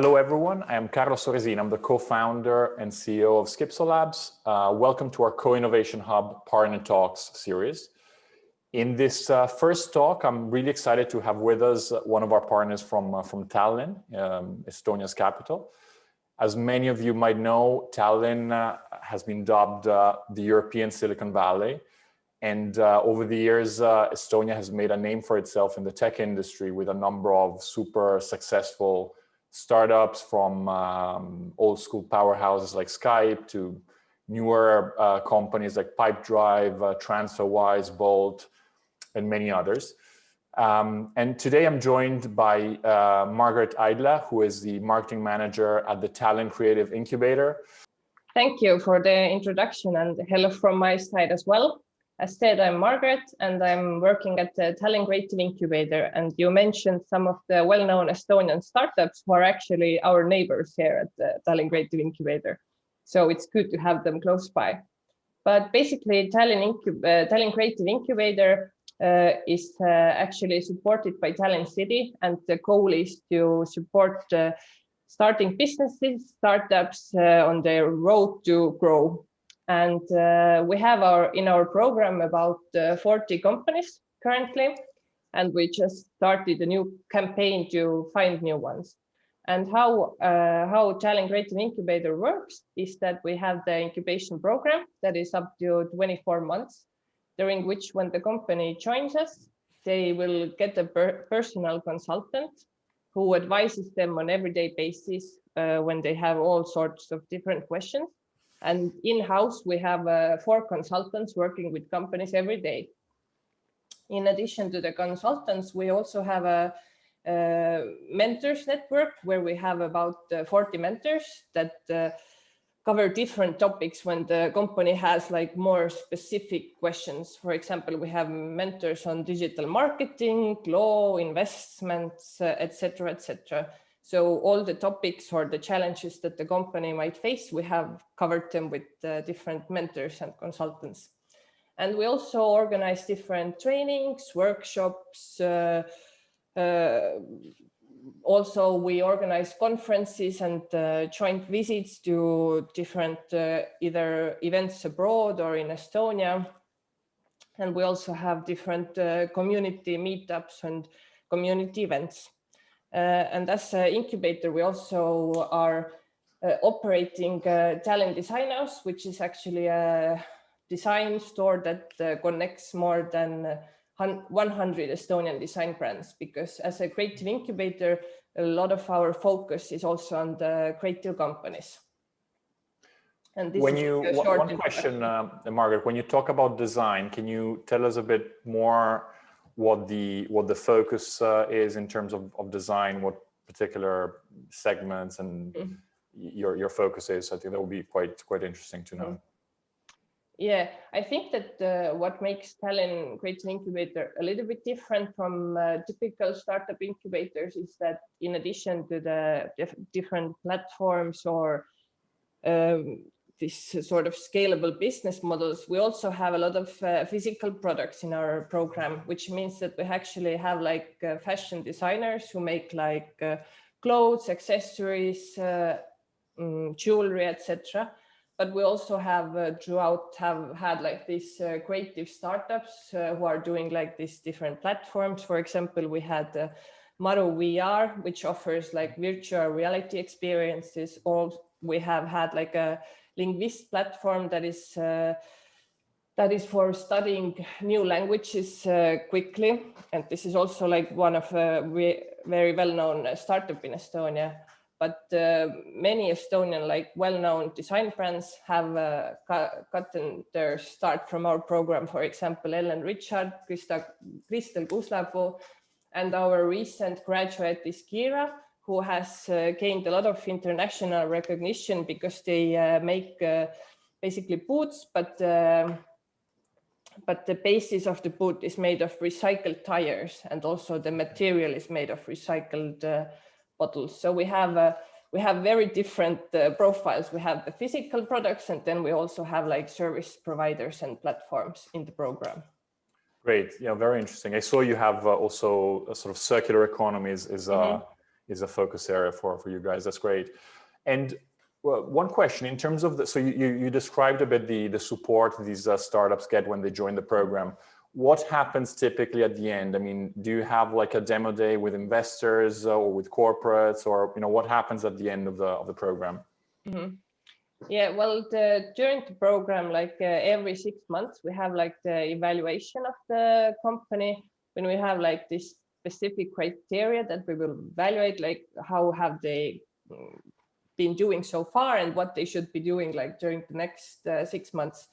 Hello, everyone. I am Carlos Soresina. I'm the co-founder and CEO of Skipso Labs. Welcome to our Co-Innovation Hub Partner Talks series. In this first talk, I'm really excited to have with us one of our partners from Tallinn, Estonia's capital. As many of you might know, Tallinn has been dubbed the European Silicon Valley. And over the years, Estonia has made a name for itself in the tech industry with a number of super successful startups, from old school powerhouses like Skype to newer companies like Pipedrive, TransferWise, Bolt, and many others. And today I'm joined by Margaret Aidla, who is the marketing manager at the Tallinn Creative Incubator. Thank you for the introduction, and hello from my side as well. As said, I'm Margaret, and I'm working at the Tallinn Creative Incubator. And you mentioned some of the well-known Estonian startups who are actually our neighbors here at the Tallinn Creative Incubator. So it's good to have them close by. But basically, Tallinn Creative Incubator is actually supported by Tallinn City, and the goal is to support starting businesses, startups on their road to grow. And we have in our program about 40 companies currently, and we just started a new campaign to find new ones. And how Tallinn Creative Incubator works is that we have the incubation program that is up to 24 months, during which when the company joins us, they will get a personal consultant who advises them on everyday basis when they have all sorts of different questions. And in-house, we have 4 consultants working with companies every day. In addition to the consultants, we also have a mentors network where we have about 40 mentors that cover different topics when the company has like more specific questions. For example, we have mentors on digital marketing, law, investments, etc., etc. So all the topics or the challenges that the company might face, we have covered them with different mentors and consultants. And we also organize different trainings, workshops. Also, we organize conferences and joint visits to different either events abroad or in Estonia. And we also have different community meetups and community events. And as an incubator, we also are operating Tallinn Design House, which is actually a design store that connects more than 100 Estonian design brands, because as a creative incubator, a lot of our focus is also on the creative companies. And this one question, Margaret, when you talk about design, can you tell us a bit more what the focus is in terms of design, what particular segments and your focus is? I think that would be quite interesting to know. Yeah, I think that what makes Tallinn Creative Incubator a little bit different from typical startup incubators is that in addition to the different platforms or this sort of scalable business models, we also have a lot of physical products in our program, which means that we actually have like fashion designers who make like clothes, accessories, jewelry, etc. But we also have had like these creative startups who are doing like these different platforms. For example, we had Maru VR, which offers like virtual reality experiences. Or we have had like a linguist platform that is for studying new languages quickly. And this is also like one of a very well-known startup in Estonia. But many Estonian like well-known design brands have gotten their start from our program. For example, Ellen Richard, Kristel Kuslapuu, and our recent graduate is Kira, who has gained a lot of international recognition because they make basically boots, but the basis of the boot is made of recycled tires, and also the material is made of recycled bottles. So we have very different profiles. We have the physical products, and then we also have like service providers and platforms in the program. Great, yeah, very interesting. I saw you have also a sort of circular economies is is a focus area for you guys. That's great. And well, one question in terms of so you described a bit the support these startups get when they join the program. What happens typically at the end? I mean, do you have like a demo day with investors or with corporates, or what happens at the end of the program? Mm-hmm. Yeah, well, during the program, like every 6 months, we have like the evaluation of the company, when we have like this specific criteria that we will evaluate, like how have they been doing so far and what they should be doing like during the next 6 months.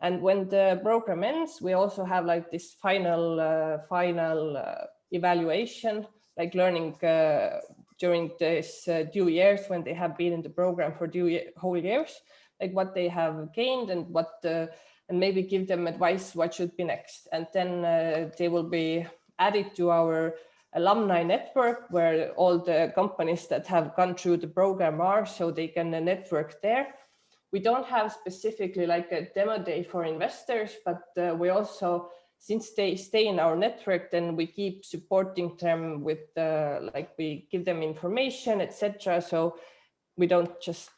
And when the program ends, we also have like this final evaluation, like learning during this 2 years when they have been in the program for whole years, like what they have gained and and maybe give them advice what should be next. And then they will be added to our alumni network where all the companies that have gone through the program are, so they can network there. We don't have specifically like a demo day for investors, but we also, since they stay in our network, then we keep supporting them with like we give them information, etc. So we don't just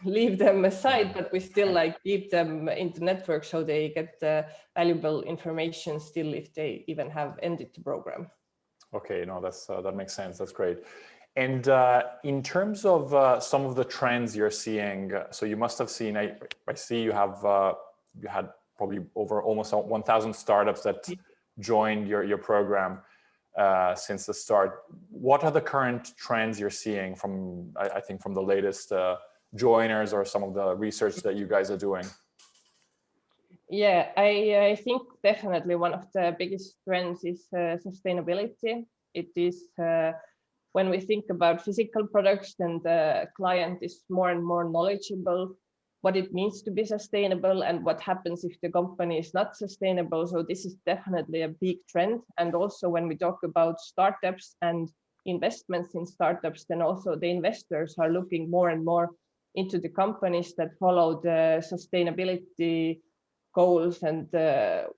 leave them aside, but we still like keep them in the network so they get valuable information still if they even have ended the program. Okay, no, that makes sense. That's great. And in terms of some of the trends you're seeing, so you must have seen, I see you had probably over almost 1,000 startups that joined your program since the start. What are the current trends you're seeing from, I think, from the latest joiners or some of the research that you guys are doing? Yeah, I think definitely one of the biggest trends is sustainability. It is when we think about physical products, then the client is more and more knowledgeable what it means to be sustainable and what happens if the company is not sustainable. So this is definitely a big trend. And also when we talk about startups and investments in startups, then also the investors are looking more and more into the companies that follow the sustainability goals and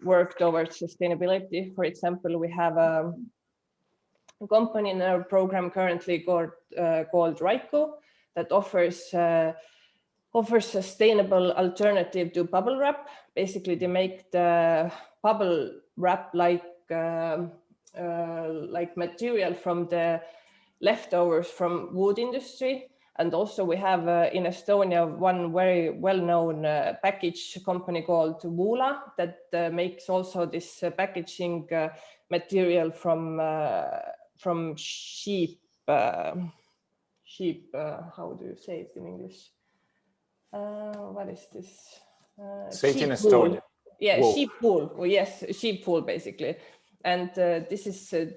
work towards sustainability. For example, we have a company in our program currently called Raiko that offers sustainable alternative to bubble wrap. Basically, they make the bubble wrap like material from the leftovers from wood industry. And also we have in Estonia one very well-known package company called Vula that makes also this packaging material from sheep. How do you say it in English? What is this? Say it in Estonia. Yeah, wool. Sheep wool. Oh, yes, sheep wool basically. And this is the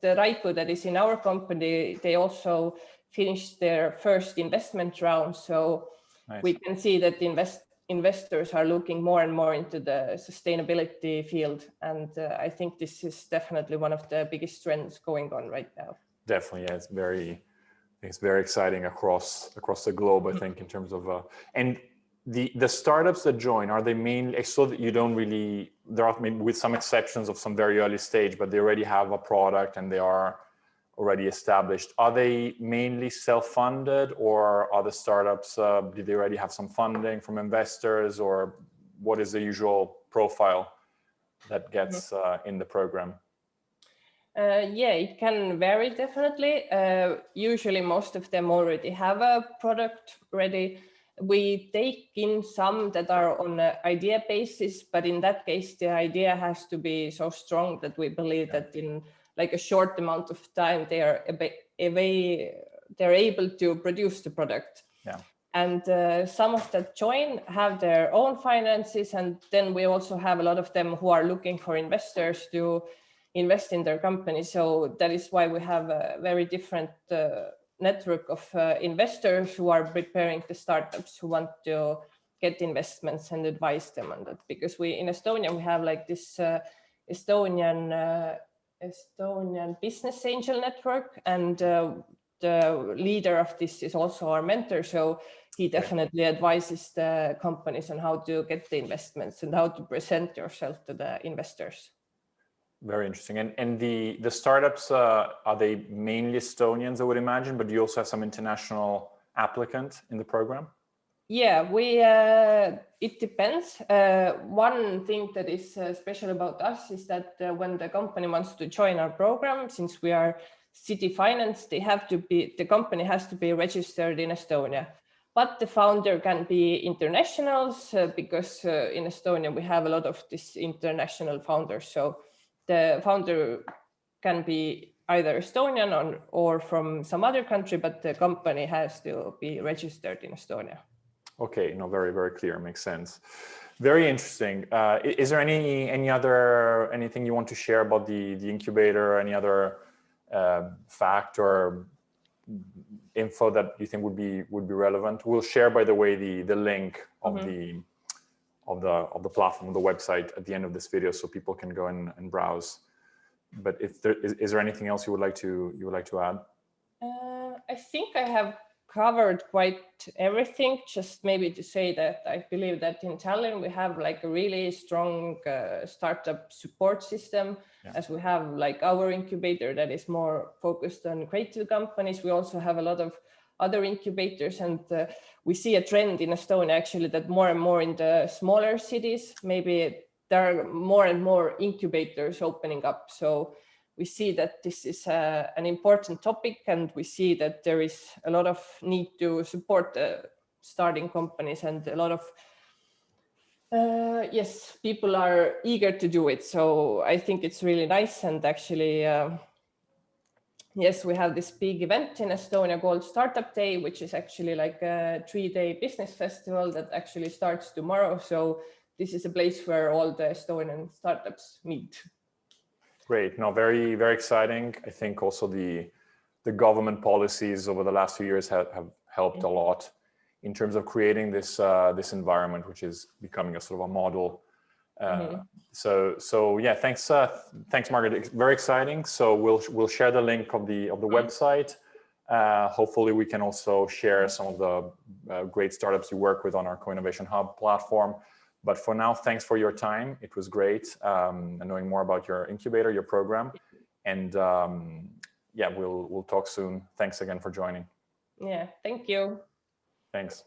Raiko that is in our company. They also finished their first investment round. So nice. We can see that investors are looking more and more into the sustainability field. And I think this is definitely one of the biggest trends going on right now. Definitely, yeah, it's very exciting across the globe, I think, in terms of and the startups that join, are they mainly, so that you don't really, there are maybe with some exceptions of some very early stage, but they already have a product and they are already established. Are they mainly self-funded, or are the startups, do they already have some funding from investors, or what is the usual profile that gets in the program? Yeah, it can vary definitely. Usually most of them already have a product ready. We take in some that are on an idea basis, but in that case, the idea has to be so strong that we believe that in like a short amount of time, they're able to produce the product. Yeah. And some of that join have their own finances. And then we also have a lot of them who are looking for investors to invest in their company. So that is why we have a very different network of investors who are preparing the startups who want to get investments and advise them on that. Because we in Estonia, we have like this Estonian business angel network, and the leader of this is also our mentor. So he definitely advises the companies on how to get the investments and how to present yourself to the investors. Very interesting. And the startups, are they mainly Estonians, I would imagine, but do you also have some international applicant in the program? Yeah, it depends. One thing that is special about us is that when the company wants to join our program, since we are city financed, the company has to be registered in Estonia. But the founder can be internationals because in Estonia we have a lot of these international founders. So the founder can be either Estonian or from some other country, but the company has to be registered in Estonia. Okay, no, very, very clear. Makes sense. Very interesting. Is there anything you want to share about the incubator? Any other fact or info that you think would be relevant? We'll share, by the way, the link of the platform, the website at the end of this video, so people can go and browse. But is there anything else you would like to add? I think I have covered quite everything. Just maybe to say that I believe that in Tallinn we have like a really strong startup support system, as we have like our incubator that is more focused on creative companies. We also have a lot of other incubators, and we see a trend in Estonia actually that more and more in the smaller cities, maybe there are more and more incubators opening up. So we see that this is an important topic, and we see that there is a lot of need to support starting companies, and a lot of people are eager to do it. So I think it's really nice. And actually, yes, we have this big event in Estonia called Startup Day, which is actually like a 3-day business festival that actually starts tomorrow. So this is a place where all the Estonian startups meet. Great. No, very, very exciting. I think also the government policies over the last few years have helped a lot in terms of creating this environment, which is becoming a sort of a model. So yeah, thanks, Margaret. It's very exciting. So we'll share the link of the website. Hopefully, we can also share some of the great startups you work with on our Co-Innovation Hub platform. But for now, thanks for your time. It was great knowing more about your incubator, your program. And yeah, we'll talk soon. Thanks again for joining. Yeah, thank you. Thanks.